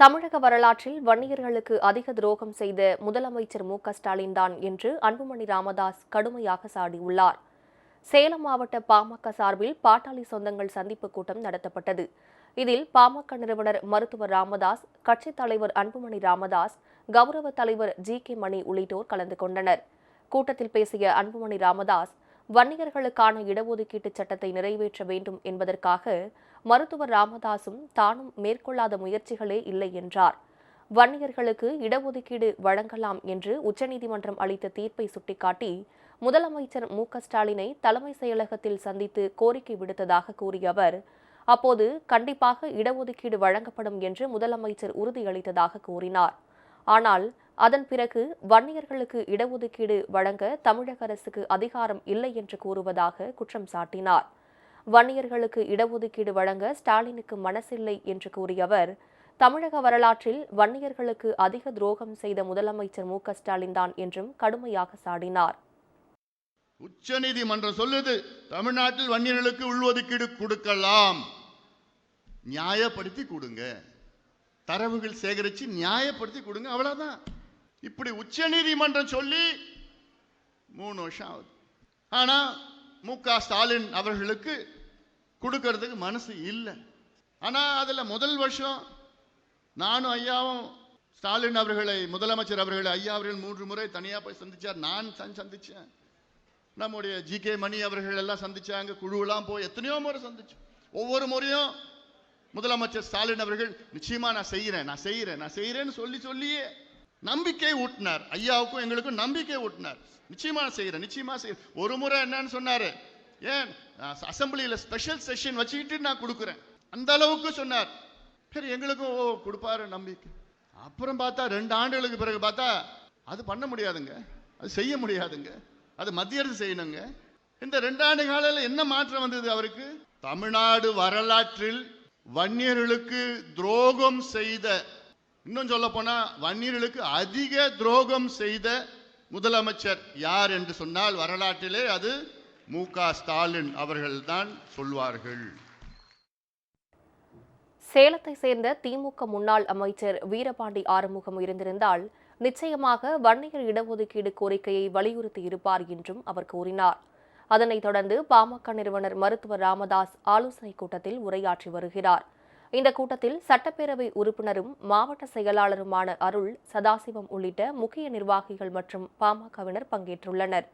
தமிழக வரலாற்றில் வன்னியர்களுக்கு அதிக துரோகம் செய்த முதலமைச்சர் ஸ்டாலின் தான் என்று அன்புமணி ராமதாஸ் கடுமையாக சாடியுள்ளார். சேலம் மாவட்ட பாமக சார்பில் பாட்டாளி சொந்தங்கள் சந்திப்பு கூட்டம் நடத்தப்பட்டது. இதில் பாமக நிறுவனர் மருத்துவர் ராமதாஸ், கட்சித் தலைவர் அன்புமணி ராமதாஸ், கௌரவ தலைவர் ஜி.கே. மணி உள்ளிட்டோர் கலந்து கொண்டனர். கூட்டத்தில் பேசிய அன்புமணி ராமதாஸ், வன்னியர்களுக்கான இடஒதுக்கீட்டு சட்டத்தை நிறைவேற்ற வேண்டும் என்பதற்காக மருத்துவர் ராமதாசும் தானும் மேற்கொள்ளாத முயற்சிகளே இல்லை என்றார். வன்னியர்களுக்கு இடஒதுக்கீடு வழங்கலாம் என்று உச்சநீதிமன்றம் அளித்த தீர்ப்பை சுட்டிக்காட்டி முதலமைச்சர் ஸ்டாலினை தலைமை செயலகத்தில் சந்தித்து கோரிக்கை விடுத்ததாக கூறிய அவர், அப்போது கண்டிப்பாக இடஒதுக்கீடு வழங்கப்படும் என்று முதலமைச்சர் உறுதியளித்ததாக கூறினார். ஆனால் அதன் பிறகு வன்னியர்களுக்கு இடஒதுக்கீடு வழங்க தமிழக அரசுக்கு அதிகாரம் இல்லை என்று கூறுவதாக குற்றம் சாட்டினார். வன்னியர்களுக்கு இடஒதுக்கீடு வழங்க ஸ்டாலினுக்கு மனசில்லை என்று கூறிய அவர், தமிழக வரலாற்றில் வன்னியர்களுக்கு அதிக துரோகம் செய்த முதலமைச்சர் ஸ்டாலின் தான் என்றும் கடுமையாக சாடினார். உச்சநீதிமன்றம் சொல்லுது, தமிழ்நாட்டில் வன்னியர்களுக்கு உள்ஒதுக்கீடு கொடுக்கலாம், நியாயப்படுத்தி கொடுங்க, தரவுகள் சேகரித்து நியாயப்படுத்தி கொடுங்க, அவ்வளவுதான். இப்படி உச்சநீதிமன்றம் சொல்லி 3 வருஷம் ஆகுது. ஆனா ஸ்டாலின் அவர்களுக்கு கொடுக்கறதுக்கு மனசு இல்லை. ஆனா அதுல முதல் வருஷம் நானும் ஐயாவும் ஸ்டாலின் அவர்களை, முதலமைச்சர் அவர்களை, ஐயா அவர்கள் 3 முறை தனியா போய் சந்திச்சார். நான் சந்திச்சேன். நம்முடைய ஜி.கே. மணி அவர்கள் எல்லாம் சந்திச்சாங்க. குழுவெல்லாம் போய் எத்தனையோ முறை சந்திச்சு. ஒவ்வொரு முறையும் முதலமைச்சர் ஸ்டாலின் அவர்கள் நிச்சயமா நான் செய்யறேன்னு சொல்லியே நம்பிக்கை ஊட்டினார். ஐயாவுக்கும் எங்களுக்கும் நம்பிக்கை ஊட்டினார். நிச்சயமா செய்யறேன். ஒரு முறை என்னன்னு சொன்னாரு, ஏன் அசம்பிளியில ஸ்பெஷல் செஷன் வச்சுக்கிட்டு நான் கொடுக்குறேன், அந்த அளவுக்கு சொன்னார். சரி, எங்களுக்கும் கொடுப்பாரு நம்பிக்கை. அப்புறம் பார்த்தா 2 ஆண்டுகளுக்கு பிறகு பார்த்தா அது பண்ண முடியாதுங்க, அது செய்ய முடியாதுங்க, அது மத்திய அரசு செய்யணுங்க. இந்த 2 ஆண்டு காலையில் என்ன மாற்றம் வந்தது அவருக்கு? தமிழ்நாடு வரலாற்றில் வன்னியர்களுக்கு துரோகம் செய்த, இன்னும் சொல்ல போனா வன்னியர்களுக்கு அதிக துரோகம் செய்த முதலமைச்சர் யார் என்று சொன்னால் வரலாற்றிலே அது ஸ்டாலின் அவர்கள் தான் சொல்வார்கள். சேலத்தை சேர்ந்த திமுக முன்னாள் அமைச்சர் வீரபாண்டி ஆறுமுகம் இருந்திருந்தால் நிச்சயமாக வன்னியர் இடஒதுக்கீடு கோரிக்கையை வலியுறுத்தி இருப்பார் என்றும் அவர் கூறினார். அதனைத் தொடர்ந்து பாமக நிறுவனர் மருத்துவர் ராமதாஸ் ஆலோசனைக் கூட்டத்தில் உரையாற்றி வருகிறார். இந்த கூட்டத்தில் சட்டப்பேரவை உறுப்பினரும் மாவட்ட செயலாளருமான அருள், சதாசிவம் உள்ளிட்ட முக்கிய நிர்வாகிகள் மற்றும் பாமகவினர் பங்கேற்றுள்ளனர்.